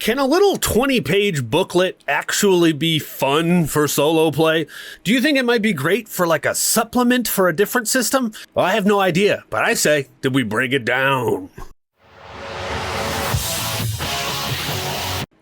Can a little 20-page booklet actually be fun for solo play? Do you think it might be great for like a supplement for a different system? Well, I have no idea, but I say, did we break it down?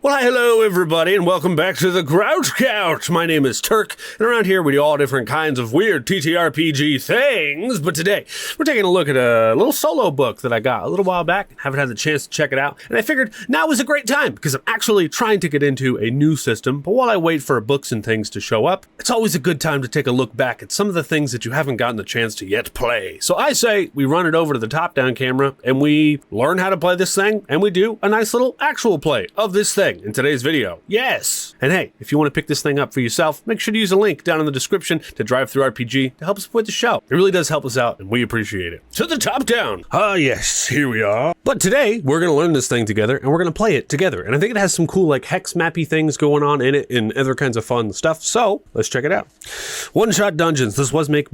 Well, hi, hello, everybody, and welcome back to the Grouch Couch. My name is Turk, and around here we do all different kinds of weird TTRPG things, but today we're taking a look at a little solo book that I got a little while back. Haven't had the chance to check it out, and I figured now was a great time because I'm actually trying to get into a new system, but while I wait for books and things to show up, it's always a good time to take a look back at some of the things that you haven't gotten the chance to yet play. So I say we run it over to the top-down camera, and we learn how to play this thing, and we do a nice little actual play of this thing in today's video. Yes! And hey, if you want to pick this thing up for yourself, make sure to use a link down in the description to DriveThruRPG to help support the show. It really does help us out, and we appreciate it. To the top down! Ah yes, here we are. But today, we're going to learn this thing together, and we're going to play it together. And I think it has some cool like hex mappy things going on in it and other kinds of fun stuff, so let's check it out. One-shot dungeons. This was made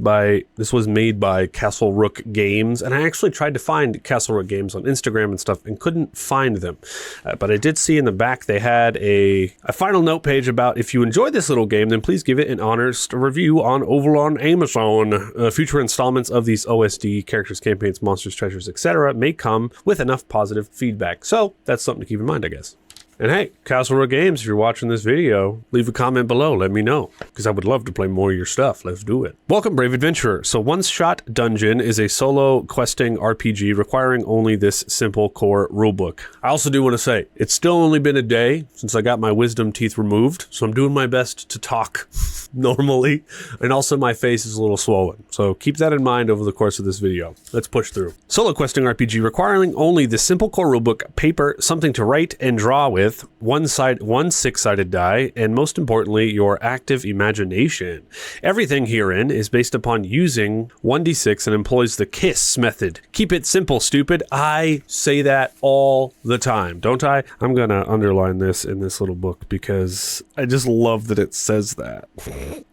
by Castle Rook Games, and I actually tried to find Castle Rook Games on Instagram and stuff and couldn't find them. But I did see in the back they had a final note page about if you enjoy this little game, then please give it an honest review on Overlord Amazon. Future installments of these OSD characters, campaigns, monsters, treasures, etc. may come with enough positive feedback. So that's something to keep in mind, I guess. And hey, Castle Rook Games, if you're watching this video, leave a comment below, let me know, because I would love to play more of your stuff. Let's do it. Welcome, Brave Adventurer. So One-Shot Dungeon is a solo questing RPG requiring only this simple core rulebook. I also do want to say, it's still only been a day since I got my wisdom teeth removed, so I'm doing my best to talk normally, and also my face is a little swollen. So keep that in mind over the course of this video. Let's push through. Solo questing RPG requiring only the simple core rulebook, paper, something to write and draw with, one six-sided die, and most importantly, your active imagination. Everything herein is based upon using 1d6 and employs the KISS method. Keep it simple, stupid. I say that all the time, don't I? I'm gonna underline this in this little book because I just love that it says that.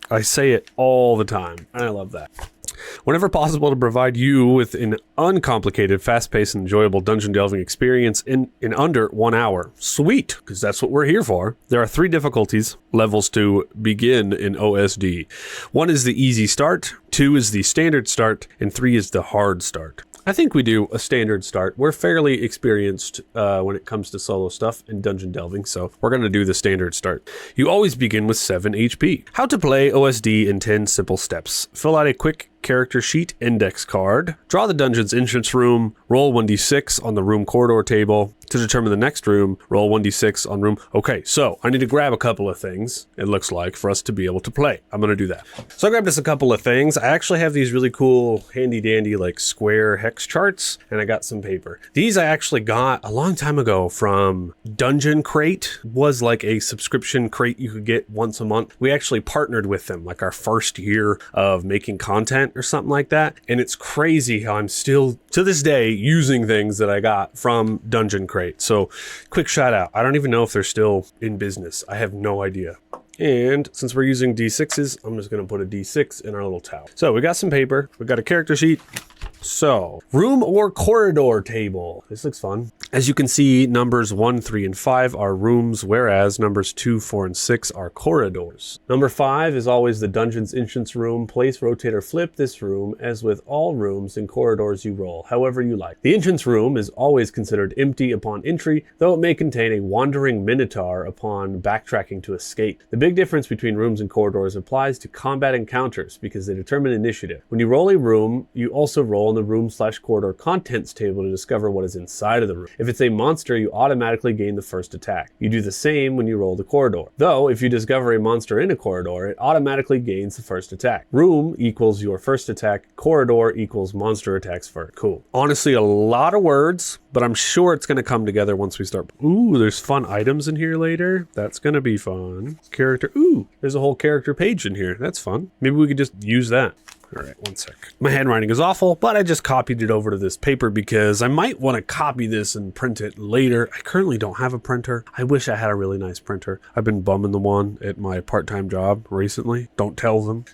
I say it all the time, and I love that. Whenever possible, to provide you with an uncomplicated, fast-paced, and enjoyable dungeon delving experience in under 1 hour. Sweet, because that's what we're here for. There are 3 difficulties levels to begin in OSD. 1 is the easy start, 2 is the standard start, and 3 is the hard start. I think we do a standard start. We're fairly experienced when it comes to solo stuff and dungeon delving, so we're going to do the standard start. You always begin with 7 HP. How to play OSD in 10 simple steps. Fill out a quick character sheet index card. Draw the dungeon's entrance room. Roll 1d6 on the room corridor table. To determine the next room, roll 1d6 on room. Okay, so I need to grab a couple of things, it looks like, for us to be able to play. I'm going to do that. So I grabbed us a couple of things. I actually have these really cool, handy-dandy, like square hex charts, and I got some paper. These I actually got a long time ago from Dungeon Crate. It was like a subscription crate you could get once a month. We actually partnered with them, like our first year of making content or something like that. And it's crazy how I'm still, to this day, using things that I got from Dungeon Crate. So quick shout out. I don't even know if they're still in business. I have no idea. And since we're using D6s, I'm just going to put a D6 in our little towel. So we got some paper. We got a character sheet. So, room or corridor table. This looks fun. As you can see, numbers 1, 3, and 5 are rooms, whereas numbers 2, 4, and 6 are corridors. Number 5 is always the dungeon's entrance room. Place, rotate, or flip this room. As with all rooms and corridors, you roll however you like. The entrance room is always considered empty upon entry, though it may contain a Wandering Minotaur upon backtracking to escape. The big difference between rooms and corridors applies to combat encounters because they determine initiative. When you roll a room, you also roll on the room/corridor contents table to discover what is inside of the room. If it's a monster, you automatically gain the first attack. You do the same when you roll the corridor. Though, if you discover a monster in a corridor, it automatically gains the first attack. Room equals your first attack, corridor equals monster attacks first. Cool. Honestly, a lot of words, but I'm sure it's going to come together once we start. Ooh, there's fun items in here later. That's going to be fun. Character. Ooh, there's a whole character page in here. That's fun. Maybe we could just use that. All right, one sec. My handwriting is awful, but I just copied it over to this paper because I might want to copy this and print it later. I currently don't have a printer. I wish I had a really nice printer. I've been bumming the one at my part-time job recently. Don't tell them.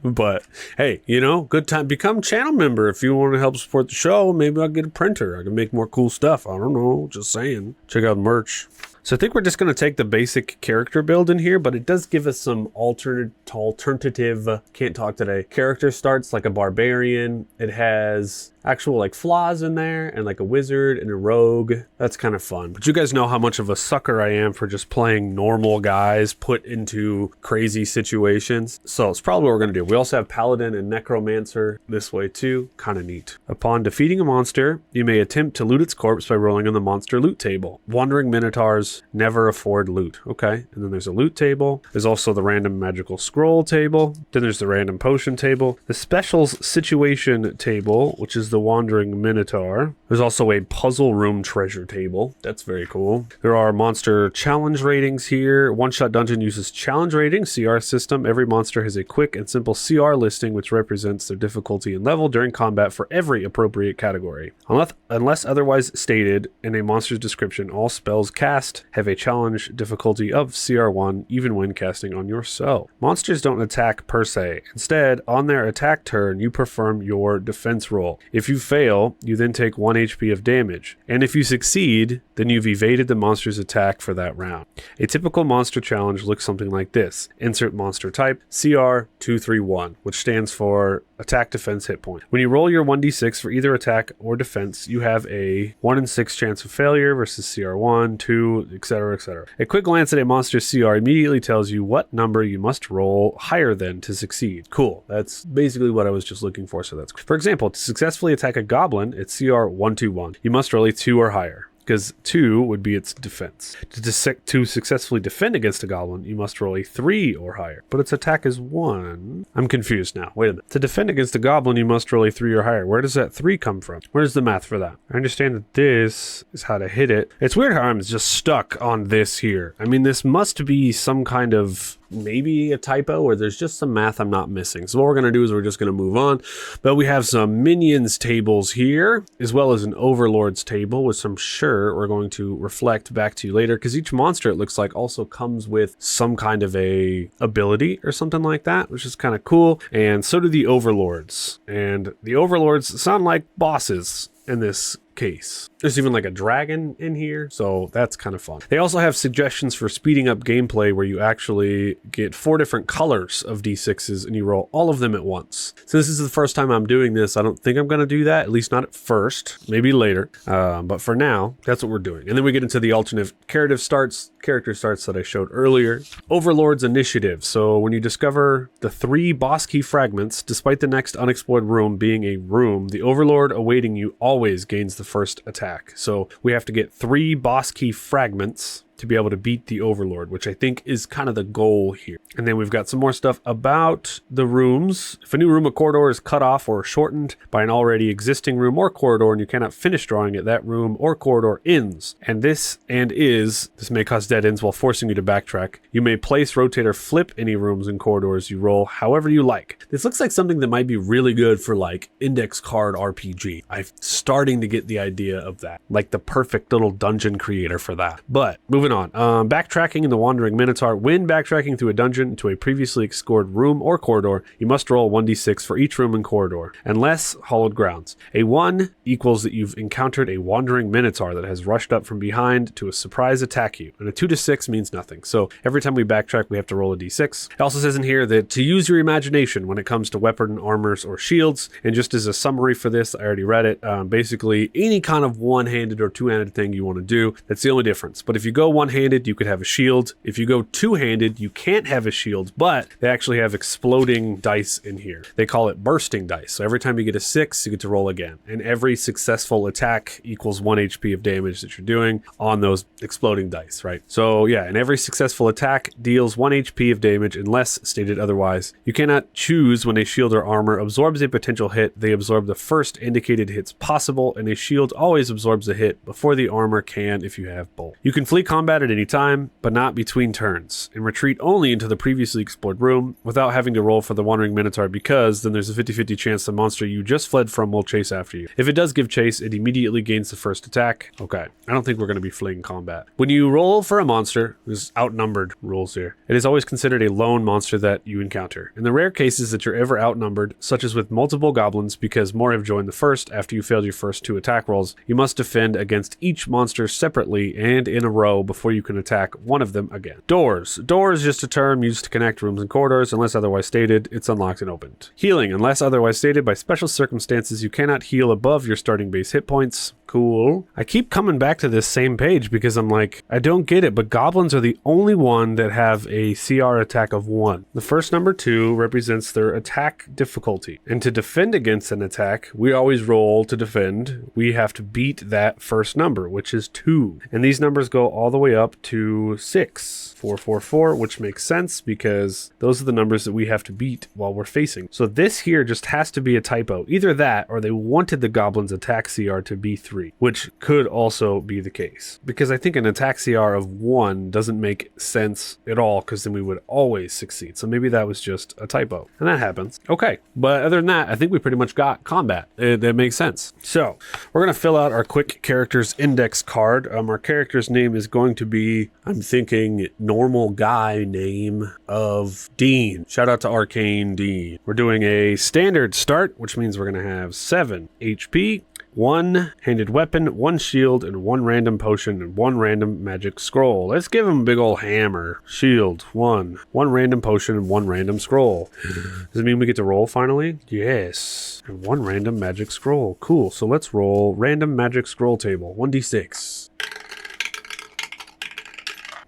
But hey, you know, good time. Become channel member if you want to help support the show. Maybe I'll get a printer. I can make more cool stuff. I don't know. Just saying. Check out merch. So I think we're just going to take the basic character build in here, but it does give us some alternative, can't talk today, character starts like a barbarian. It has actual like flaws in there and like a wizard and a rogue. That's kind of fun. But you guys know how much of a sucker I am for just playing normal guys put into crazy situations. So it's probably what we're going to do. We also have paladin and necromancer this way too. Kind of neat. Upon defeating a monster, you may attempt to loot its corpse by rolling on the monster loot table. Wandering Minotaurs never afford loot. Okay. And then there's a loot table. There's also the random magical scroll table. Then there's the random potion table. The specials situation table, which is the Wandering Minotaur. There's also a puzzle room treasure table. That's very cool. There are monster challenge ratings here. One Shot Dungeon uses challenge rating, CR system. Every monster has a quick and simple CR listing, which represents their difficulty and level during combat for every appropriate category. Unless otherwise stated in a monster's description, all spells cast have a challenge difficulty of CR1, even when casting on yourself. Monsters don't attack per se. Instead, on their attack turn, you perform your defense roll. If you fail, you then take 1 HP of damage. And if you succeed, then you've evaded the monster's attack for that round. A typical monster challenge looks something like this. Insert monster type, CR231, which stands for attack, defense, hit point. When you roll your 1d6 for either attack or defense, you have a 1 in 6 chance of failure versus CR1, 2, etc., etc. A quick glance at a monster's CR immediately tells you what number you must roll higher than to succeed. Cool. That's basically what I was just looking for, so that's cool. For example, to successfully attack a goblin, it's CR121. You must roll a 2 or higher, because 2 would be its defense. To successfully defend against a goblin, you must roll a 3 or higher, but its attack is 1. I'm confused now. Wait a minute. To defend against a goblin, you must roll a 3 or higher. Where does that 3 come from? Where's the math for that? I understand that this is how to hit it. It's weird how I'm just stuck on this here. I mean, this must be some kind of maybe a typo, or there's just some math I'm not missing. So what we're going to do is we're just going to move on. But we have some minions tables here, as well as an overlords table, which I'm sure we're going to reflect back to you later, because each monster, it looks like, also comes with some kind of a ability or something like that, which is kind of cool. And so do the overlords. And the overlords sound like bosses in this case. There's even like a dragon in here, so that's kind of fun. They also have suggestions for speeding up gameplay where you actually get 4 different colors of D6s and you roll all of them at once. So this is the first time I'm doing this. I don't think I'm going to do that, at least not at first, maybe later. But for now, that's what we're doing. And then we get into the alternate character starts that I showed earlier. Overlord's Initiative. So when you discover the 3 boss key fragments, despite the next unexplored room being a room, the Overlord awaiting you always gains the first attack. So we have to get 3 boss key fragments to be able to beat the Overlord, which I think is kind of the goal here. And then we've got some more stuff about the rooms. If a new room or corridor is cut off or shortened by an already existing room or corridor and you cannot finish drawing it, that room or corridor ends. And this may cause dead ends while forcing you to backtrack. You may place, rotate, or flip any rooms and corridors you roll however you like. This looks like something that might be really good for like index card RPG. I'm starting to get the idea of that, like the perfect little dungeon creator for that. But moving on. Backtracking in the Wandering Minotaur. When backtracking through a dungeon to a previously explored room or corridor, you must roll 1d6 for each room and corridor, unless hallowed grounds. A 1 equals that you've encountered a Wandering Minotaur that has rushed up from behind to a surprise attack you, and a 2 to 6 means nothing. So every time we backtrack, we have to roll a d6. It also says in here that to use your imagination when it comes to weapon, armors, or shields. And just as a summary for this, I already read it. Basically, any kind of one-handed or two-handed thing you want to do, that's the only difference. But if you go one-handed, you could have a shield. If you go two-handed, you can't have a shield, but they actually have exploding dice in here. They call it bursting dice. So every time you get a 6, you get to roll again. And every successful attack equals 1 HP of damage that you're doing on those exploding dice, right? So yeah, and every successful attack deals 1 HP of damage unless stated otherwise. You cannot choose when a shield or armor absorbs a potential hit. They absorb the first indicated hits possible, and a shield always absorbs a hit before the armor can if you have both. You can flee combat at any time, but not between turns, and retreat only into the previously explored room without having to roll for the Wandering Minotaur, because then there's a 50-50 chance the monster you just fled from will chase after you. If it does give chase, it immediately gains the first attack. Okay, I don't think we're going to be fleeing combat. When you roll for a monster, there's outnumbered rules here. It is always considered a lone monster that you encounter. In the rare cases that you're ever outnumbered, such as with multiple goblins because more have joined the first after you failed your first 2 attack rolls, you must defend against each monster separately and in a row before before you can attack one of them again. Doors. Door is just a term used to connect rooms and corridors. Unless otherwise stated, it's unlocked and opened. Healing. Unless otherwise stated, by special circumstances, you cannot heal above your starting base hit points. Cool. I keep coming back to this same page because I'm like, I don't get it, but goblins are the only one that have a CR attack of 1. The first number 2 represents their attack difficulty. And to defend against an attack, we always roll to defend. We have to beat that first number, which is 2. And these numbers go all the way up to 6. 444, which makes sense because those are the numbers that we have to beat while we're facing. So this here just has to be a typo. Either that or they wanted the goblin's attack CR to be 3, which could also be the case. Because I think an attack CR of 1 doesn't make sense at all because then we would always succeed. So maybe that was just a typo. And that happens. Okay. But other than that, I think we pretty much got combat. That makes sense. So we're going to fill out our quick characters index card. Our character's name is going to be, I'm thinking, normal guy name of Dean. Shout out to Arcane Dean. We're doing a standard start, which means we're going to have 7 HP, 1 handed weapon, 1 shield, and 1 random potion, and 1 random magic scroll. Let's give him a big old hammer. Shield, 1 random potion, and 1 random scroll. Does it mean we get to roll finally? Yes. And 1 random magic scroll. Cool. So let's roll random magic scroll table. 1d6.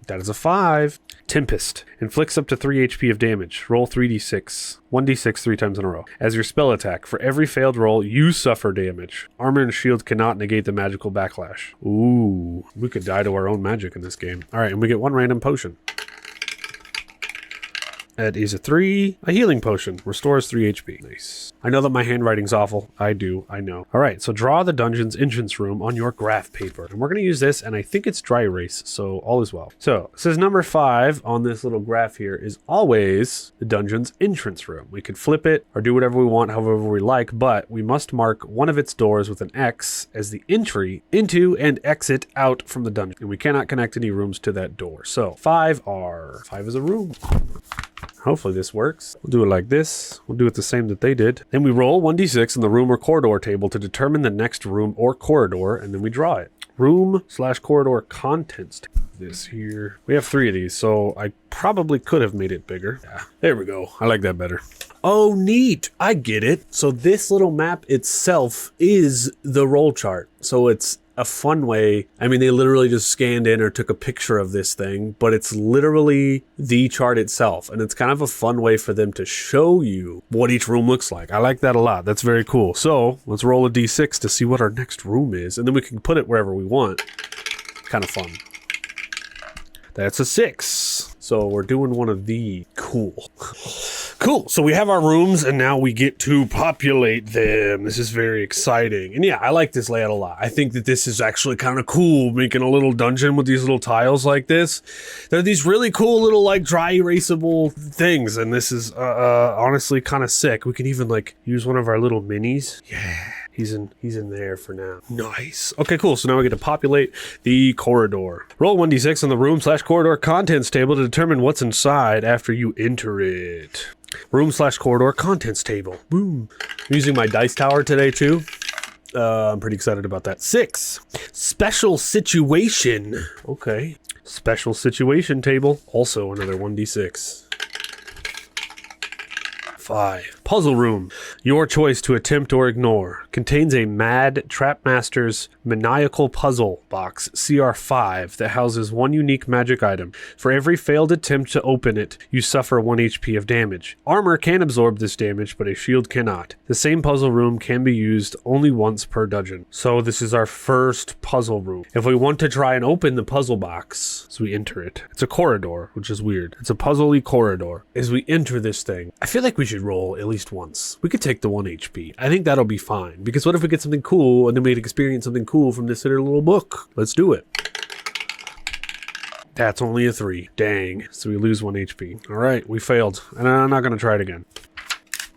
That is a 5. Tempest. Inflicts up to 3 HP of damage. Roll 3d6. 1d6 3 times in a row. As your spell attack, for every failed roll, you suffer damage. Armor and shield cannot negate the magical backlash. Ooh. We could die to our own magic in this game. Alright, and we get 1 random potion. That is a 3. A healing potion. Restores 3 HP. Nice. I know that my handwriting's awful. I do. I know. All right. So draw the dungeon's entrance room on your graph paper. And we're going to use this, and I think it's dry erase, so all is well. So it says number 5 on this little graph here is always the dungeon's entrance room. We could flip it or do whatever we want, however we like, but we must mark one of its doors with an X as the entry into and exit out from the dungeon. And we cannot connect any rooms to that door. So 5 is a room. Hopefully this works. We'll do it like this. We'll do it the same that they did. Then we roll 1d6 in the room or corridor table to determine the next room or corridor, and then we draw it. Room/corridor contents. This here. We have 3 of these, so I probably could have made it bigger. Yeah, there we go. I like that better. Oh, neat. I get it. So this little map itself is the roll chart. So it's a fun way. I mean, they literally just scanned in or took a picture of this thing, but it's literally the chart itself. And it's kind of a fun way for them to show you what each room looks like. I like that a lot. That's very cool. So let's roll a d6 to see what our next room is. And then we can put it wherever we want. Kind of fun. That's a 6. So we're doing one of the cool. Cool. So we have our rooms and now we get to populate them. This is very exciting. And yeah, I like this layout a lot. I think that this is actually kind of cool, making a little dungeon with these little tiles like this. They're these really cool little like dry erasable things. And this is honestly kind of sick. We can even like use one of our little minis. Yeah. He's in there for now. Nice. Okay, cool. So now we get to populate the corridor. Roll 1d6 on the room/corridor contents table to determine what's inside after you enter it. Room/corridor contents table. Boom. I'm using my dice tower today too. I'm pretty excited about that. 6. Special situation. Okay. Special situation table. Also another 1d6. 5. Puzzle room. Your choice to attempt or ignore. Contains a Mad Trapmaster's Maniacal Puzzle box, CR5, that houses 1 unique magic item. For every failed attempt to open it, you suffer 1 HP of damage. Armor can absorb this damage, but a shield cannot. The same puzzle room can be used only once per dungeon. So this is our first puzzle room. If we want to try and open the puzzle box, as we enter it, it's a corridor, which is weird. It's a puzzle-y corridor. As we enter this thing, I feel like we should roll at least once. We could take the 1 HP. I think that'll be fine. Because what if we get something cool and then we'd experience something cool from this little book? Let's do it. That's only a 3. Dang. So we lose 1 HP. All right, we failed. And I'm not going to try it again.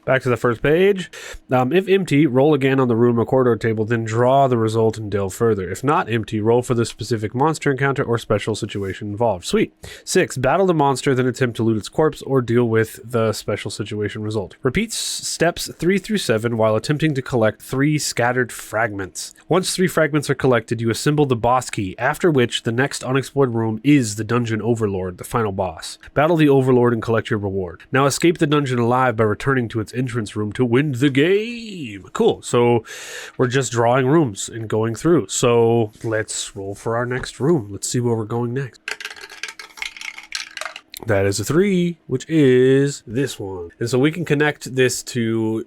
Back to the first page. If empty, roll again on the room or corridor table, then draw the result and delve further. If not empty, roll for the specific monster encounter or special situation involved. Sweet. 6. Battle the monster, then attempt to loot its corpse or deal with the special situation result. Repeat steps 3 through 7 while attempting to collect 3 scattered fragments. Once 3 fragments are collected, you assemble the boss key, after which the next unexplored room is the dungeon Overlord, the final boss. Battle the Overlord and collect your reward. Now escape the dungeon alive by returning to its entrance room to win the game. Cool. So we're just drawing rooms and going through. So let's roll for our next room. Let's see where we're going next. That is a 3, which is this one. And so we can connect this to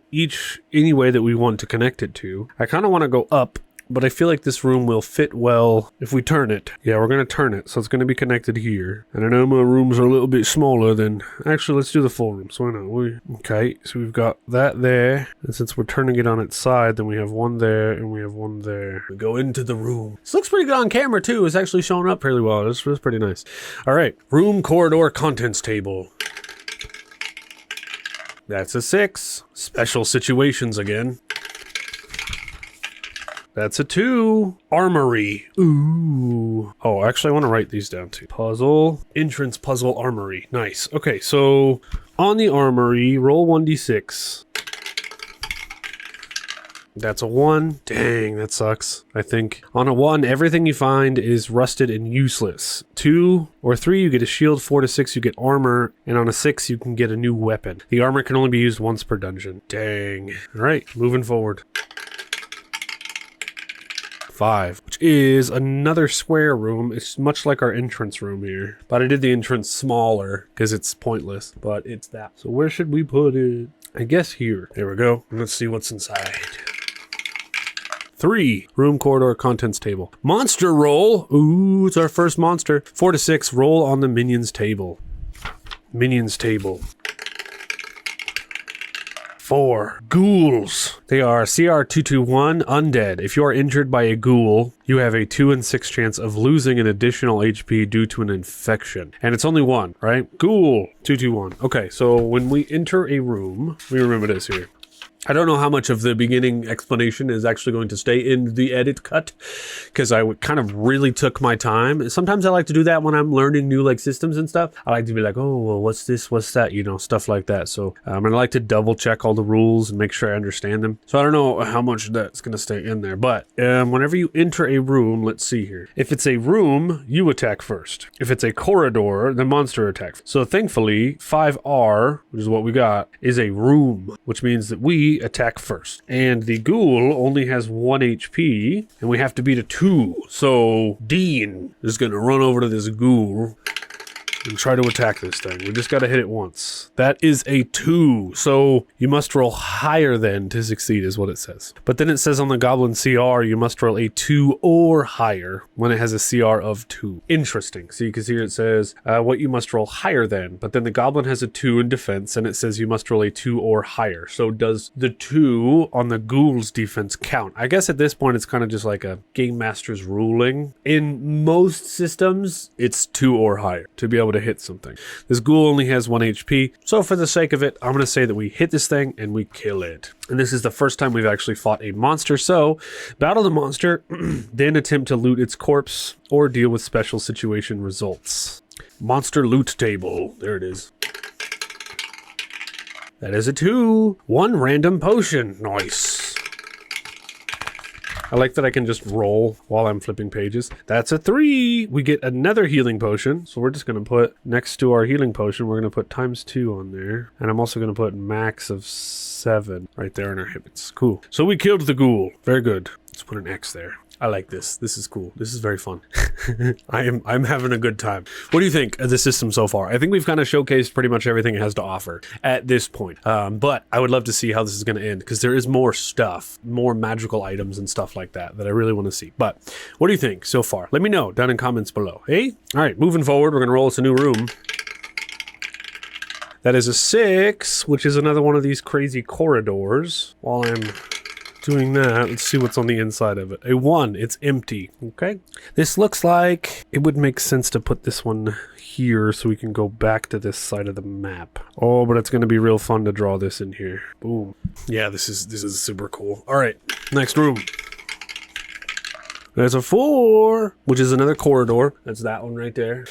any way that we want to connect it to. I kind of want to go up, but I feel like this room will fit well if we turn it. Yeah, we're going to turn it, so it's going to be connected here. And I know my rooms are a little bit smaller than... Actually, let's do the full room, so why not? Okay, so we've got that there. And since we're turning it on its side, then we have one there, and we have one there. We go into the room. This looks pretty good on camera, too. It's actually showing up fairly well. This was pretty nice. All right, room, corridor, contents table. That's a 6. Special situations again. That's a 2. Armory. Ooh. Oh, actually, I want to write these down too. Puzzle. Entrance puzzle armory. Nice. Okay, so on the armory, roll 1d6. That's a 1. Dang, that sucks, I think. On a 1, everything you find is rusted and useless. 2 or 3, you get a shield. 4 to 6, you get armor. And on a 6, you can get a new weapon. The armor can only be used once per dungeon. Dang. All right, moving forward. 5, which is another square room. It's much like our entrance room here, but I did the entrance smaller because it's pointless, but it's that. So where should we put it? I guess here. There we go. Let's see what's inside. 3, room, corridor, contents table. Monster roll. Ooh, it's our first monster. 4 to 6, roll on the minions table. Minions table. 4, ghouls. They are CR221 undead. If you are injured by a ghoul, you have a 2 in 6 chance of losing an additional HP due to an infection. And it's only 1, right? Ghoul, 221. Okay, so when we enter a room, we remember this here. I don't know how much of the beginning explanation is actually going to stay in the edit cut, because I kind of really took my time. Sometimes I like to do that when I'm learning new systems and stuff. I like to be like, oh, well, what's this? What's that? You know, stuff like that. So and I like to double check all the rules and make sure I understand them. So I don't know how much that's going to stay in there. But whenever you enter a room, let's see here. If it's a room, you attack first. If it's a corridor, the monster attacks. So thankfully, 5R, which is what we got, is a room, which means that we attack first. And the ghoul only has 1 HP, and we have to beat a 2. So Dean is going to run over to this ghoul and try to attack this thing. We just got to hit it once. That is a 2. So you must roll higher than to succeed is what it says. But then it says on the goblin CR, you must roll a 2 or higher when it has a CR of 2. Interesting. See, because here it says what you must roll higher than. But then the goblin has a 2 in defense, and it says you must roll a 2 or higher. So does the 2 on the ghoul's defense count? I guess at this point, it's kind of just like a game master's ruling. In most systems, it's 2 or higher to be able to hit something. This ghoul only has 1 HP, so for the sake of it, I'm going to say that we hit this thing and we kill it. And this is the first time we've actually fought a monster, so battle the monster, then attempt to loot its corpse or deal with special situation results. Monster loot table. There it is. That is a 2. 1 random potion. Nice. I like that I can just roll while I'm flipping pages. That's a 3. We get another healing potion. So we're just going to put next to our healing potion, we're going to put ×2 on there. And I'm also going to put max of 7 right there in our hits. Cool. So we killed the ghoul. Very good. Let's put an X there. I like this. This is cool. This is very fun. I'm having a good time. What do you think of the system so far? I think we've kind of showcased pretty much everything it has to offer at this point. But I would love to see how this is going to end, because there is more stuff, more magical items and stuff like that I really want to see. But what do you think so far? Let me know down in comments below. Hey? All right, moving forward, we're going to roll us a new room. That is a 6, which is another one of these crazy corridors. While I'm doing that. Let's see what's on the inside of it. A 1. It's empty. Okay. This looks like it would make sense to put this one here so we can go back to this side of the map. Oh, but it's going to be real fun to draw this in here. Boom. Yeah, this is super cool. All right, next room. There's a 4, which is another corridor. That's that one right there.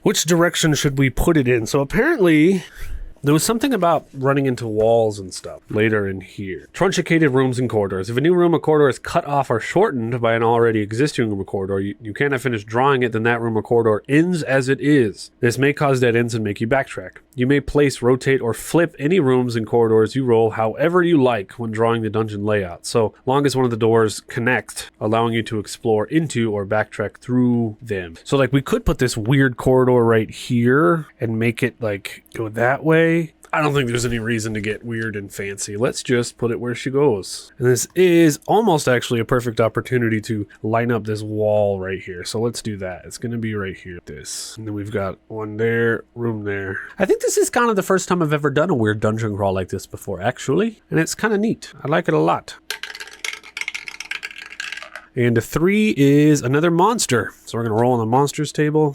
Which direction should we put it in? So apparently there was something about running into walls and stuff later in here. Truncated rooms and corridors. If a new room or corridor is cut off or shortened by an already existing room or corridor, you cannot finish drawing it, then that room or corridor ends as it is. This may cause dead ends and make you backtrack. You may place, rotate, or flip any rooms and corridors you roll however you like when drawing the dungeon layout, so long as one of the doors connects, allowing you to explore into or backtrack through them. So like we could put this weird corridor right here and make it like go that way. I don't think there's any reason to get weird and fancy. Let's just put it where she goes. And this is almost actually a perfect opportunity to line up this wall right here. So let's do that. It's going to be right here. This. And then we've got one there, room there. I think this is kind of the first time I've ever done a weird dungeon crawl like this before, actually. And it's kind of neat. I like it a lot. And a 3 is another monster. So we're going to roll on the monsters table.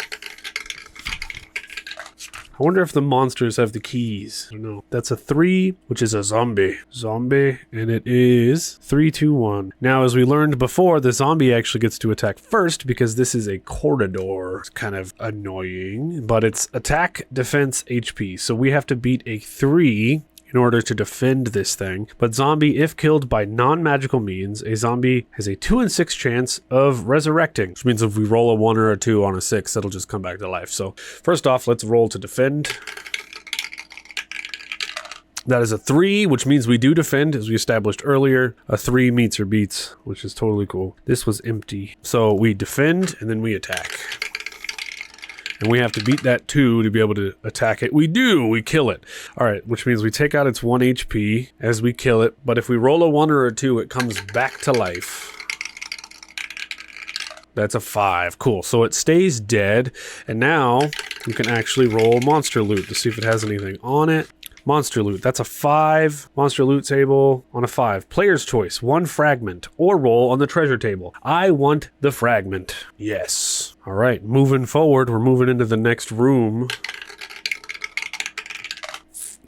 I wonder if the monsters have the keys. I don't know. That's a 3, which is a zombie. Zombie, and it is 3, 2, 1. Now, as we learned before, the zombie actually gets to attack first because this is a corridor. It's kind of annoying, but it's attack, defense, HP. So we have to beat a 3 in order to defend this thing. But zombie, if killed by non-magical means, a zombie has a 2 in 6 chance of resurrecting, which means if we roll a 1 or a 2 on a 6, it'll just come back to life. So first off, let's roll to defend. That is a 3, which means we do defend, as we established earlier. A 3 meets or beats, which is totally cool. This was empty. So we defend, and then we attack. And we have to beat that 2 to be able to attack it. We do! We kill it. Alright, which means we take out its 1 HP as we kill it. But if we roll a 1 or a 2, it comes back to life. That's a 5. Cool. So it stays dead. And now we can actually roll monster loot to see if it has anything on it. Monster loot. That's a 5. Monster loot table on a 5. Player's choice. 1 fragment or roll on the treasure table. I want the fragment. Yes. All right. Moving forward, we're moving into the next room.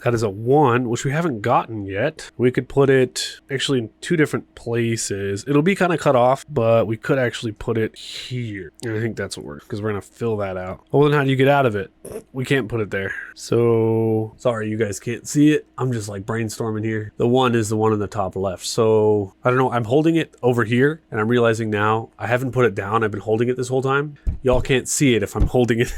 That is a 1, which we haven't gotten yet. We could put it actually in 2 different places. It'll be kind of cut off, but we could actually put it here. And I think that's what works, because we're going to fill that out. Well, then how do you get out of it? We can't put it there. So, sorry, you guys can't see it. I'm just like brainstorming here. The 1 is the one in the top left. So, I don't know. I'm holding it over here, and I'm realizing now I haven't put it down. I've been holding it this whole time. Y'all can't see it if I'm holding it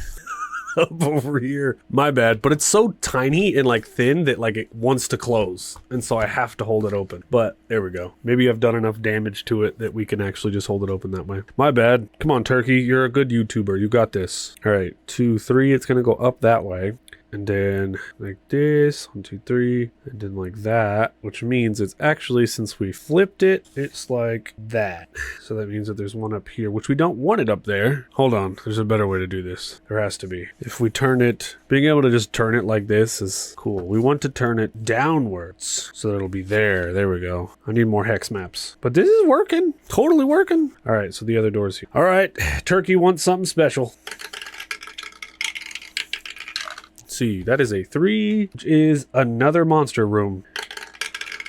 up over here. My bad. But it's so tiny and like thin that like it wants to close. And so I have to hold it open. But there we go. Maybe I've done enough damage to it that we can actually just hold it open that way. My bad. Come on, Turkey. You're a good YouTuber. You got this. All right. 2, 3. It's going to go up that way. And then like this, 1, 2, 3, and then like that, which means it's actually, since we flipped it, it's like that. So that means that there's one up here, which we don't want it up there. Hold on, there's a better way to do this. There has to be. If we turn it, being able to just turn it like this is cool. We want to turn it downwards so that it'll be there. There we go. I need more hex maps. But this is working. Totally working. All right, so the other door's here. All right, Turkey wants something special. See, that is a 3, which is another monster room.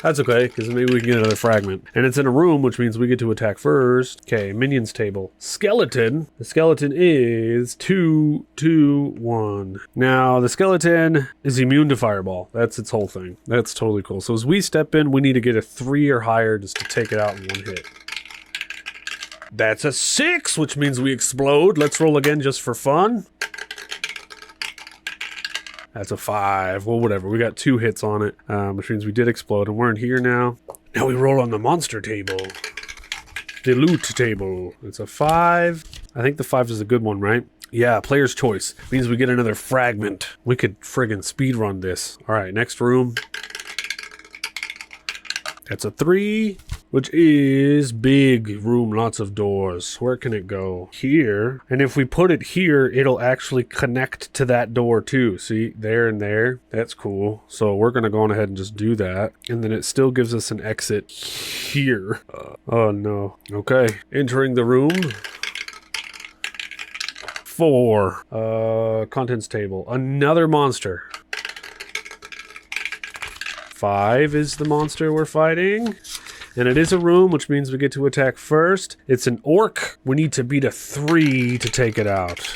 That's okay, because maybe we can get another fragment. And it's in a room, which means we get to attack first. Okay, minions table. Skeleton. The skeleton is 2, 2, 1. Now, the skeleton is immune to fireball. That's its whole thing. That's totally cool. So as we step in, we need to get a 3 or higher just to take it out in 1 hit. That's a 6, which means we explode. Let's roll again just for fun. That's a 5. Well, whatever. We got 2 hits on it, which means we did explode. And we're in here now. Now we roll on the monster table. The loot table. It's a 5. I think the 5 is a good one, right? Yeah, player's choice. Means we get another fragment. We could friggin' speedrun this. All right, next room. That's a 3. which is big room, lots of doors. Where can it go? Here. And if we put it here, it'll actually connect to that door too. See, there and there. That's cool. So we're going to go on ahead and just do that. And then it still gives us an exit here. Oh no. Okay. Entering the room. 4. Contents table. Another monster. 5 is the monster we're fighting. And it is a room, which means we get to attack first. It's an orc. We need to beat a 3 to take it out.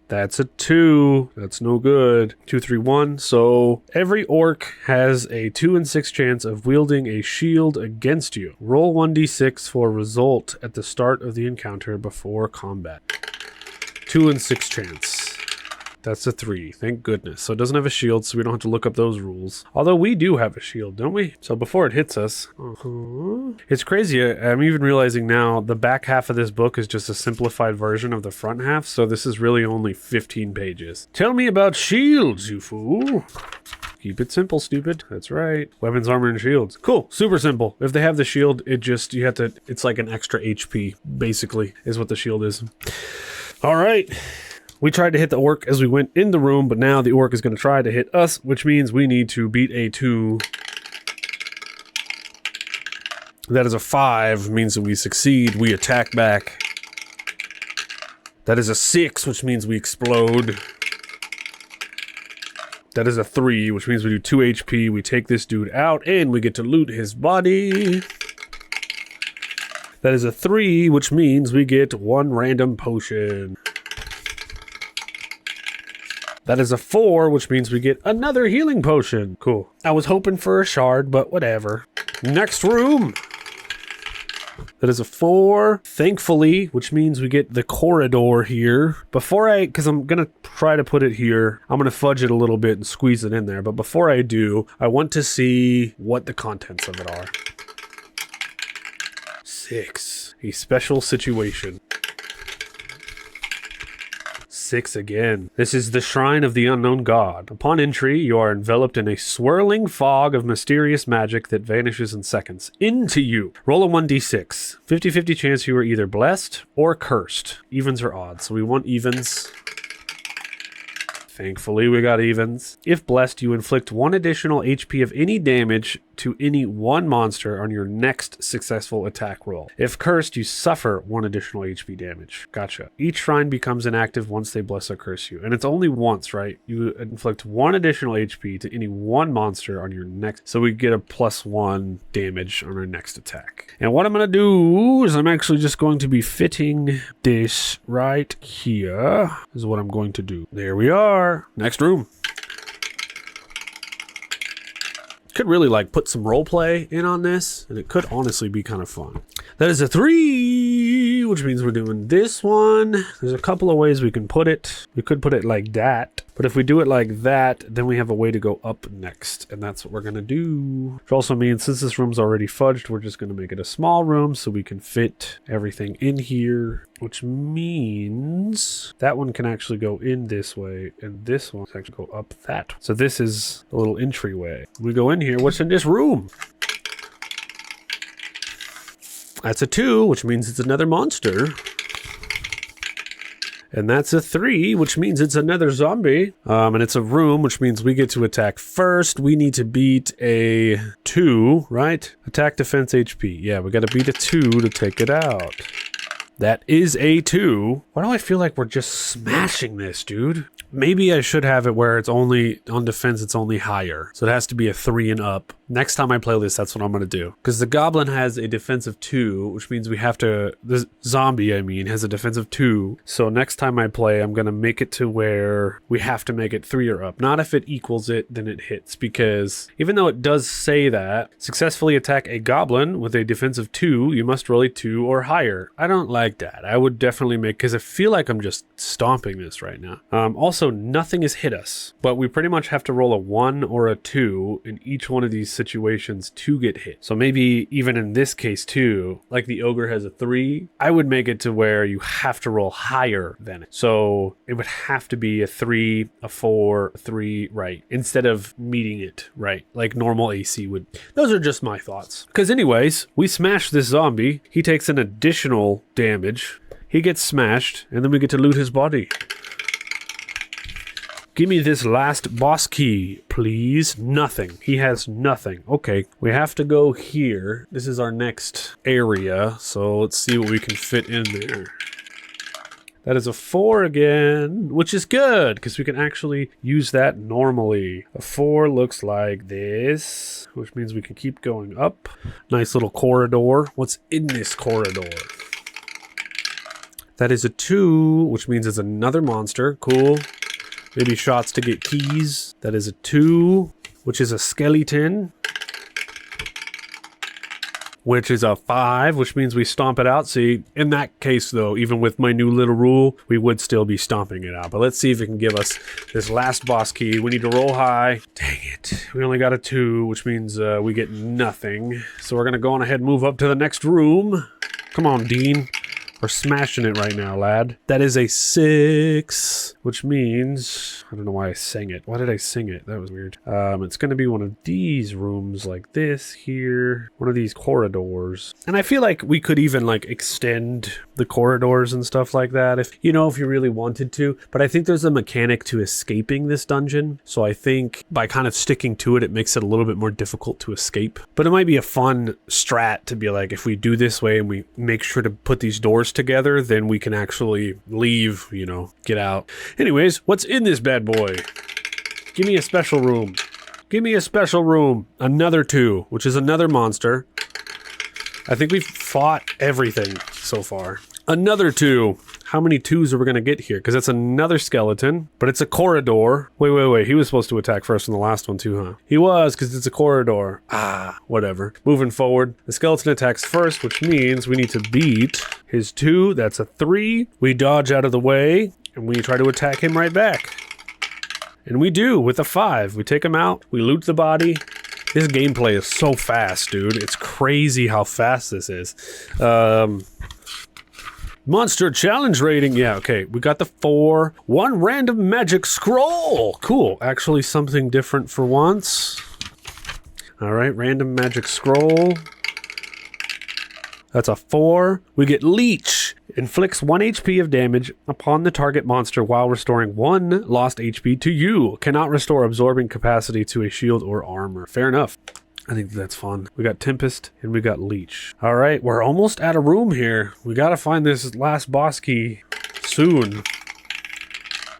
That's a 2. That's no good. 2, 3, 1. So every orc has a 2 in 6 chance of wielding a shield against you. Roll 1d6 for a result at the start of the encounter before combat. 2 in 6 chance. That's a 3. Thank goodness. So it doesn't have a shield, so we don't have to look up those rules. Although we do have a shield, don't we? So before it hits us... It's crazy. I'm even realizing now the back half of this book is just a simplified version of the front half, so this is really only 15 pages. Tell me about shields, you fool. Keep it simple, stupid. That's right. Weapons, armor, and shields. Cool. Super simple. If they have the shield, it's like an extra HP, basically, is what the shield is. All right. We tried to hit the orc as we went in the room, but now the orc is going to try to hit us, which means we need to beat a 2. That is a 5, means that we succeed. We attack back. That is a 6, which means we explode. That is a 3, which means we do 2 HP. We take this dude out, and we get to loot his body. That is a 3, which means we get 1 random potion. That is a 4, which means we get another healing potion. Cool. I was hoping for a shard, but whatever. Next room. That is a 4, thankfully, which means we get the corridor here. Because I'm going to try to put it here, I'm going to fudge it a little bit and squeeze it in there. But before I do, I want to see what the contents of it are. 6, a special situation. 6 again. This is the Shrine of the Unknown God. Upon entry, you are enveloped in a swirling fog of mysterious magic that vanishes in seconds. Into you. Roll a 1d6. 50-50 chance you are either blessed or cursed. Evens or odds. So we want evens. Thankfully, we got evens. If blessed, you inflict 1 additional HP of any damage to any 1 monster on your next successful attack roll. If cursed, you suffer 1 additional HP damage. Gotcha. Each shrine becomes inactive once they bless or curse you. And it's only once, right? You inflict 1 additional HP to any 1 monster on your next... So we get a +1 damage on our next attack. And what I'm going to do is I'm actually just going to be fitting this right here. This is what I'm going to do. There we are. Next room. Could really like put some role play in on this, and it could honestly be kind of fun. That is a 3, which means we're doing this one. There's a couple of ways we can put it. We could put it like that, but if we do it like that, then we have a way to go up next, and that's what we're gonna do. Which also means since this room's already fudged, we're just gonna make it a small room so we can fit everything in here, which means that one can actually go in this way, and this one can actually go up that. So this is a little entryway. We go in here. What's in this room? That's a 2, which means it's another monster. And that's a 3, which means it's another zombie. And it's a room, which means we get to attack first. We need to beat a 2, right? Attack, defense, HP. Yeah, we got to beat a 2 to take it out. That is a 2. Why do I feel like we're just smashing this, dude? Maybe I should have it where it's only, on defense, it's only higher. So it has to be a 3 and up. Next time I play this, that's what I'm going to do. Because the goblin has a defense of 2, which means we have to... The zombie, I mean, has a defense of 2. So next time I play, I'm going to make it to where we have to make it 3 or up. Not if it equals it, then it hits. Because even though it does say that, successfully attack a goblin with a defense of 2, you must roll a 2 or higher. I don't like that. I would definitely make... Because I feel like I'm just stomping this right now. Also, also nothing has hit us, but we pretty much have to roll a 1 or a 2 in each one of these situations to get hit. So maybe even in this case too, like the ogre has a 3, I would make it to where you have to roll higher than it. So it would have to be a 3, a 4, a 3, right, instead of meeting it, right, like normal AC would. Those are just my thoughts. Because anyways, we smash this zombie. He takes an additional damage. He gets smashed, and then we get to loot his body. Give me this last boss key, please. Nothing. He has nothing. Okay, we have to go here. This is our next area, so let's see what we can fit in there. That is a 4 again, which is good, because we can actually use that normally. A 4 looks like this, which means we can keep going up. Nice little corridor. What's in this corridor? That is a 2, which means it's another monster. Cool. Maybe shots to get keys. That is a 2, which is a skeleton. Which is a 5, which means we stomp it out. See, in that case, though, even with my new little rule, we would still be stomping it out. But let's see if it can give us this last boss key. We need to roll high. Dang it. We only got a 2, which means we get nothing. So we're going to go on ahead and move up to the next room. Come on, Dean. We're smashing it right now, lad. That is a 6, which means... I don't know why I sang it. Why did I sing it? That was weird. It's going to be one of these rooms like this here. One of these corridors. And I feel like we could even like extend the corridors and stuff like that if you really wanted to. But I think there's a mechanic to escaping this dungeon. So I think by kind of sticking to it, it makes it a little bit more difficult to escape. But it might be a fun strat to be like, if we do this way and we make sure to put these doors together, then we can actually leave, get out. Anyways, what's in this bad boy? Give me a special room. Give me a special room. Another 2, which is another monster. I think we've fought everything so far. Another 2. How many 2s are we going to get here? Because that's another skeleton, but it's a corridor. Wait. He was supposed to attack first in the last one too, huh? He was, because it's a corridor. Whatever. Moving forward. The skeleton attacks first, which means we need to beat his 2. That's a 3. We dodge out of the way, and we try to attack him right back. And we do with a 5. We take him out. We loot the body. This gameplay is so fast, dude. It's crazy how fast this is. Monster challenge rating. Yeah, okay. We got the 4. 1 random magic scroll. Cool. Actually something different for once. All right, random magic scroll. That's a 4. We get leech. Inflicts 1 HP of damage upon the target monster while restoring 1 lost HP to you. Cannot restore absorbing capacity to a shield or armor. Fair enough. I think that's fun. We got Tempest and we got Leech. All right, we're almost out of room here. We got to find this last boss key soon.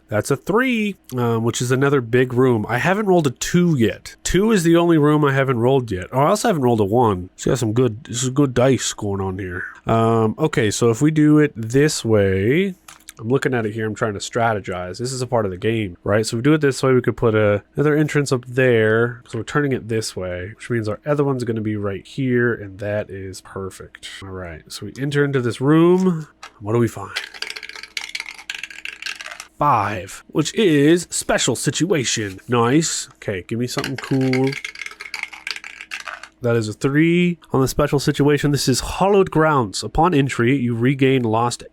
That's a 3, which is another big room. I haven't rolled a 2 yet. 2 is the only room I haven't rolled yet. Oh, I also haven't rolled a 1. So got some good dice going on here. Okay, so if we do it this way, I'm looking at it here. I'm trying to strategize. This is a part of the game, right? So if we do it this way, we could put another entrance up there. So we're turning it this way, which means our other one's going to be right here, and that is perfect. All right, so we enter into this room. What do we find? 5, which is special situation. Nice. Okay, give me something cool. That is a 3 on the special situation. This is Hallowed Grounds. Upon entry, you regain 1 lost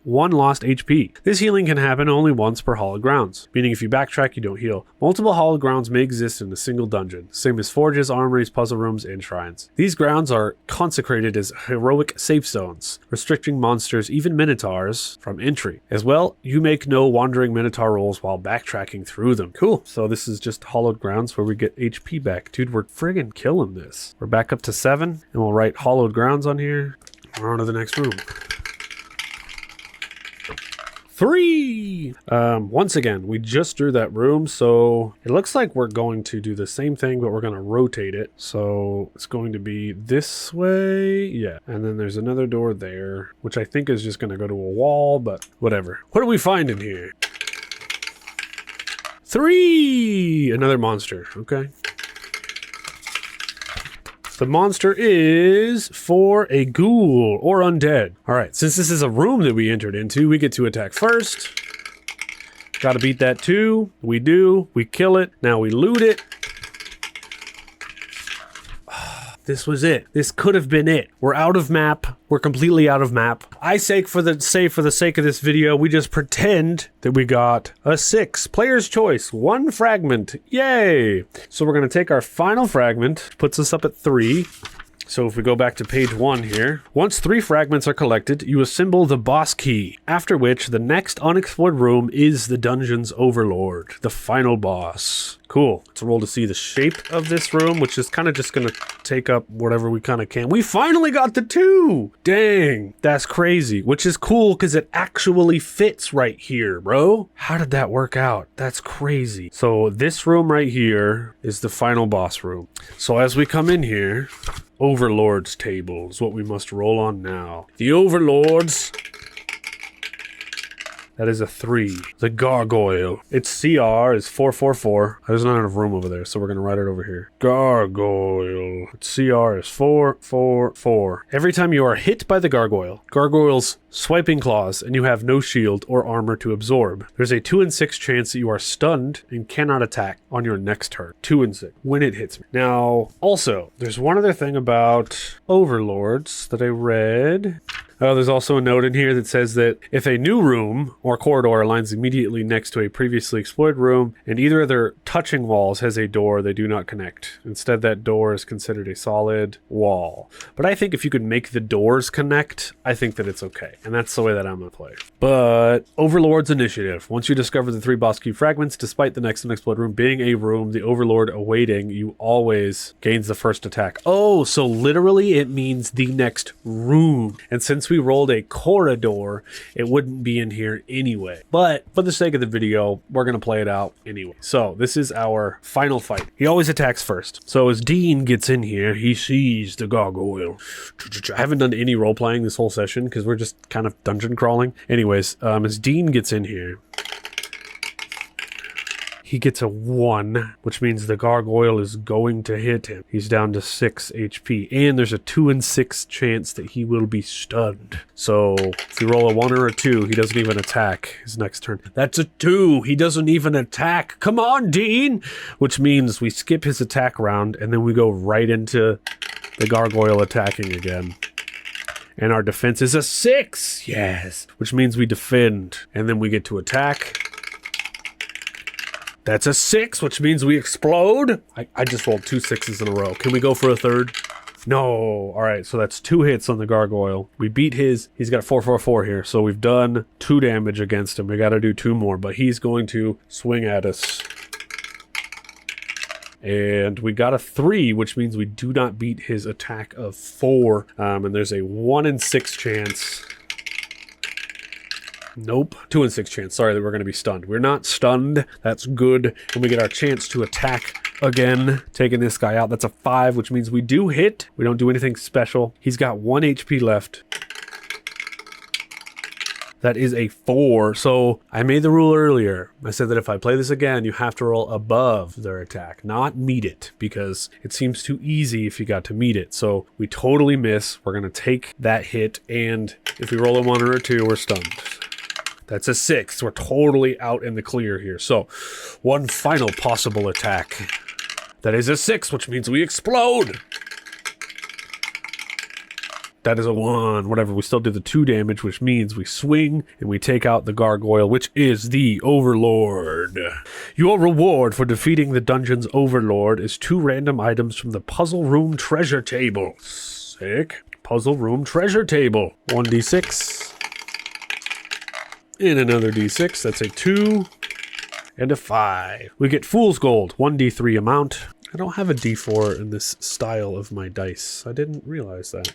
HP. This healing can happen only once per Hallowed Grounds, meaning if you backtrack, you don't heal. Multiple Hallowed Grounds may exist in a single dungeon, same as forges, armories, puzzle rooms, and shrines. These grounds are consecrated as heroic safe zones, restricting monsters, even minotaurs, from entry. As well, you make no Wandering Minotaur rolls while backtracking through them. Cool. So this is just Hallowed Grounds where we get HP back. Dude, we're friggin' killing this. We're back up to 7, and we'll write Hallowed Grounds on here. We're on to the next room. 3! Once again, we just drew that room, so it looks like we're going to do the same thing, but we're going to rotate it. So it's going to be this way. Yeah. And then there's another door there, which I think is just going to go to a wall, but whatever. What do we find in here? 3! Another monster. Okay. The monster is for a ghoul or undead. All right, since this is a room that we entered into, we get to attack first. Gotta beat that too. We do. We kill it. Now we loot it. This was it. This could have been it. We're out of map. We're completely out of map. I say for the sake of this video, we just pretend that we got a 6. Player's choice. 1 fragment. Yay! So we're going to take our final fragment. Puts us up at 3. So if we go back to page 1 here, once 3 fragments are collected, you assemble the boss key, after which the next unexplored room is the dungeon's Overlord, the final boss. Cool. Let's roll to see the shape of this room, which is kind of just going to take up whatever we kind of can. We finally got the 2! Dang, that's crazy, which is cool because it actually fits right here, bro. How did that work out? That's crazy. So this room right here is the final boss room. So as we come in here, Overlord's table is what we must roll on now. The Overlords. That is a 3. The Gargoyle. Its CR is 444. There's not enough room over there, so we're going to write it over here. Gargoyle. Its CR is 444. Every time you are hit by the Gargoyle's swiping claws, and you have no shield or armor to absorb, there's a 2 in 6 chance that you are stunned and cannot attack on your next turn. 2 in 6 when it hits me. Now, also, there's one other thing about Overlords that I read. There's also a note in here that says that if a new room or corridor aligns immediately next to a previously explored room and either of their touching walls has a door, they do not connect. Instead, that door is considered a solid wall. But I think if you could make the doors connect, I think that it's okay. And that's the way that I'm going to play. But Overlord's initiative. Once you discover the 3 boss key fragments, despite the next unexplored room being a room, the Overlord awaiting, you always gains the first attack. Oh, so literally it means the next room. And since we rolled a corridor, it wouldn't be in here anyway. But for the sake of the video, we're going to play it out anyway. So this is our final fight. He always attacks first. So as Dean gets in here, he sees the Gargoyle. I haven't done any role playing this whole session because we're just kind of dungeon crawling. Anyways, as Dean gets in here, he gets a 1, which means the Gargoyle is going to hit him. He's down to 6 HP, and there's a 2 in 6 chance that he will be stunned. So if you roll a 1 or a 2, he doesn't even attack his next turn. That's a 2. He doesn't even attack. Come on, Dean! Which means we skip his attack round, and then we go right into the Gargoyle attacking again. And our defense is a 6. Yes. Which means we defend, and then we get to attack. That's a 6, which means we explode. I just rolled 2 6s in a row. Can we go for a 3rd? No. All right, so that's 2 hits on the Gargoyle. We beat his. He's got 444 here, so we've done 2 damage against him. We got to do 2 more, but he's going to swing at us. And we got a 3, which means we do not beat his attack of 4. And there's a 1 in 6 chance. Nope. 2 in 6 chance. Sorry that we're going to be stunned. We're not stunned. That's good. And we get our chance to attack again, taking this guy out. That's a 5, which means we do hit. We don't do anything special. He's got 1 HP left. That is a 4. So I made the rule earlier. I said that if I play this again, you have to roll above their attack, not meet it, because it seems too easy if you got to meet it. So we totally miss. We're going to take that hit, and if we roll a 1 or a 2, we're stunned. That's a 6. We're totally out in the clear here. So one final possible attack. That is a 6, which means we explode. That is a 1. Whatever. We still do the 2 damage, which means we swing and we take out the Gargoyle, which is the Overlord. Your reward for defeating the dungeon's Overlord is 2 random items from the puzzle room treasure table. Sick. Puzzle room treasure table. 1d6. And another d6. That's a 2 and a 5. We get Fool's Gold. 1d3 amount. I don't have a d4 in this style of my dice. I didn't realize that.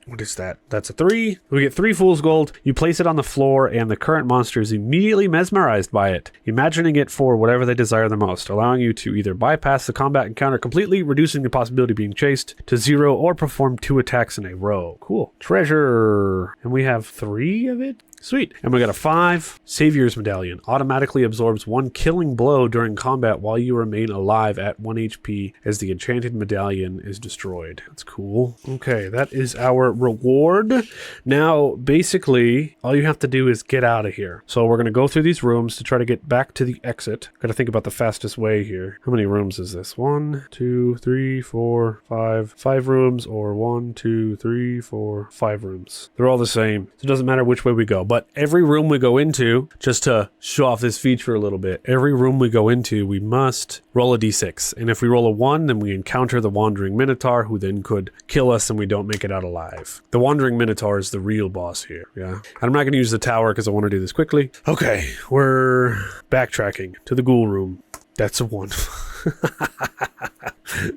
What is that? That's a 3. We get 3 Fool's Gold. You place it on the floor, and the current monster is immediately mesmerized by it, imagining it for whatever they desire the most, allowing you to either bypass the combat encounter completely, reducing the possibility of being chased to 0, or perform 2 attacks in a row. Cool. Treasure. And we have 3 of it? Sweet. And we got a 5. Savior's Medallion. Automatically absorbs 1 killing blow during combat while you remain alive at 1 HP as the enchanted medallion is destroyed. That's cool. Okay, that is our reward. Now, basically, all you have to do is get out of here. So we're going to go through these rooms to try to get back to the exit. Got to think about the fastest way here. How many rooms is this? 1, 2, 3, 4, 5. 5 rooms, or 1, 2, 3, 4, 5 rooms. They're all the same. So it doesn't matter which way we go. But every room we go into, just to show off this feature a little bit, every room we go into, we must roll a d6. And if we roll a 1, then we encounter the Wandering Minotaur, who then could kill us and we don't make it out alive. The Wandering Minotaur is the real boss here, yeah? And I'm not going to use the tower because I want to do this quickly. Okay, we're backtracking to the ghoul room. That's a 1.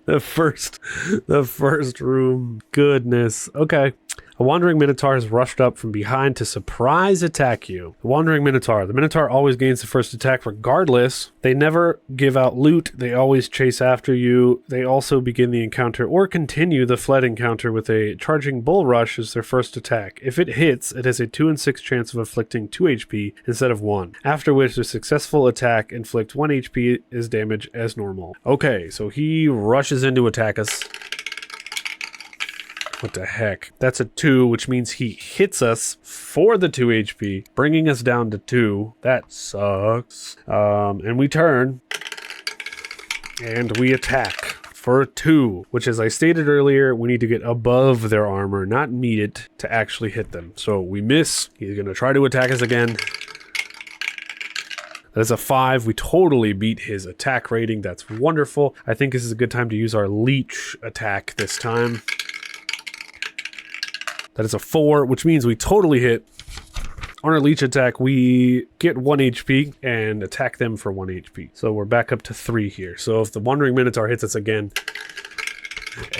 The first room. Goodness. Okay. A Wandering Minotaur has rushed up from behind to surprise attack you. The Wandering Minotaur. The Minotaur always gains the first attack regardless. They never give out loot. They always chase after you. They also begin the encounter or continue the fled encounter with a charging bull rush as their first attack. If it hits, it has a 2 in 6 chance of inflicting 2 HP instead of 1. After which the successful attack inflicts 1 HP as damage as normal. Okay, so he rushes in to attack us. What the heck? That's a 2, which means he hits us for the 2 HP, bringing us down to 2. That sucks. And we turn, and we attack for a 2, which, as I stated earlier, we need to get above their armor, not meet it, to actually hit them. So we miss. He's going to try to attack us again. That's a 5. We totally beat his attack rating. That's wonderful. I think this is a good time to use our leech attack this time. That is a 4, which means we totally hit. On our leech attack, we get 1 HP and attack them for 1 HP. So we're back up to 3 here. So if the Wandering Minotaur hits us again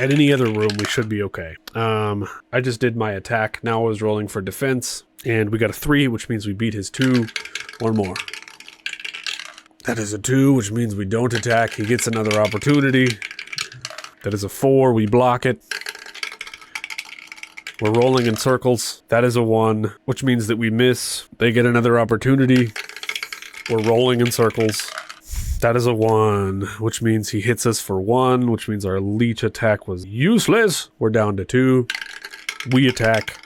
at any other room, we should be okay. I just did my attack. Now I was rolling for defense, and we got a 3, which means we beat his 2. 1 more. That is a 2, which means we don't attack. He gets another opportunity. That is a 4. We block it. We're rolling in circles. That is a 1, which means that we miss. They get another opportunity. We're rolling in circles. That is a 1, which means he hits us for 1, which means our leech attack was useless. We're down to 2. We attack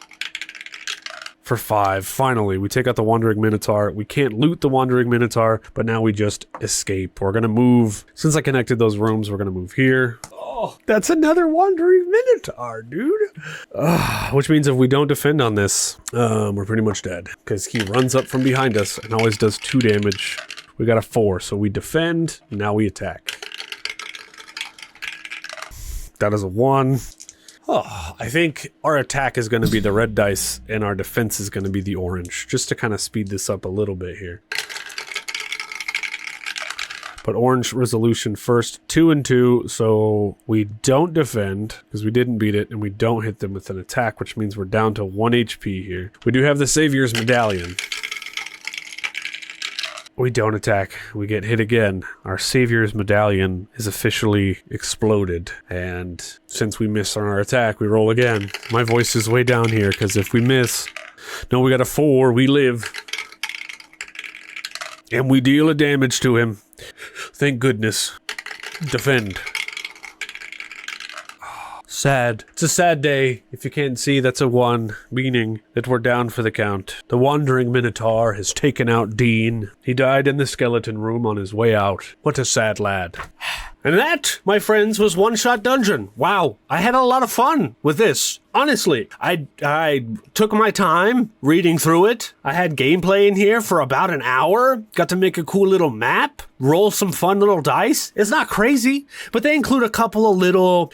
for 5. Finally, we take out the Wandering Minotaur. We can't loot the Wandering Minotaur, but now we just escape. We're going to move. Since I connected those rooms, we're going to move here. Oh, that's another Wandering Minotaur, dude. Which means if we don't defend on this, we're pretty much dead. Because he runs up from behind us and always does 2 damage. We got a 4, so we defend, now we attack. That is a 1. Oh, I think our attack is going to be the red dice and our defense is going to be the orange, just to kind of speed this up a little bit here. But orange resolution first, 2 and 2, so we don't defend because we didn't beat it, and we don't hit them with an attack, which means we're down to 1 HP here. We do have the Savior's Medallion. We don't attack. We get hit again. Our Savior's Medallion is officially exploded, and since we miss on our attack, we roll again. My voice is way down here because if we miss, no, we got a 4, we live. And we deal a damage to him. Thank goodness. Defend. Sad. It's a sad day. If you can't see, that's a 1, meaning that we're down for the count. The Wandering Minotaur has taken out Dean. He died in the skeleton room on his way out. What a sad lad. And that, my friends, was One Shot Dungeon. Wow, I had a lot of fun with this. Honestly, I took my time reading through it. I had gameplay in here for about an hour. Got to make a cool little map, roll some fun little dice. It's not crazy, but they include a couple of little,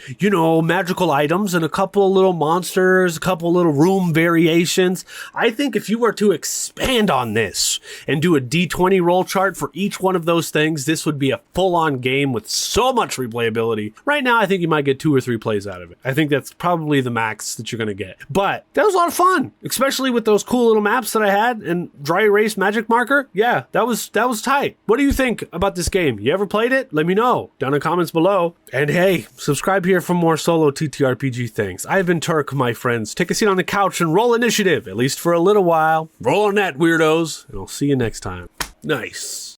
magical items and a couple of little monsters, a couple of little room variations. I think if you were to expand on this and do a D20 roll chart for each one of those things, this would be a full-on game with so much replayability. Right now, I think you might get 2 or 3 plays out of it. I think that's probably the max quests that you're going to get. But that was a lot of fun, especially with those cool little maps that I had and dry erase magic marker. Yeah, that was tight. What do you think about this game? You ever played it? Let me know down in the comments below. And hey, subscribe here for more solo TTRPG things. I've been Turk, my friends. Take a seat on the couch and roll initiative, at least for a little while. Roll on that, weirdos, and I'll see you next time. Nice.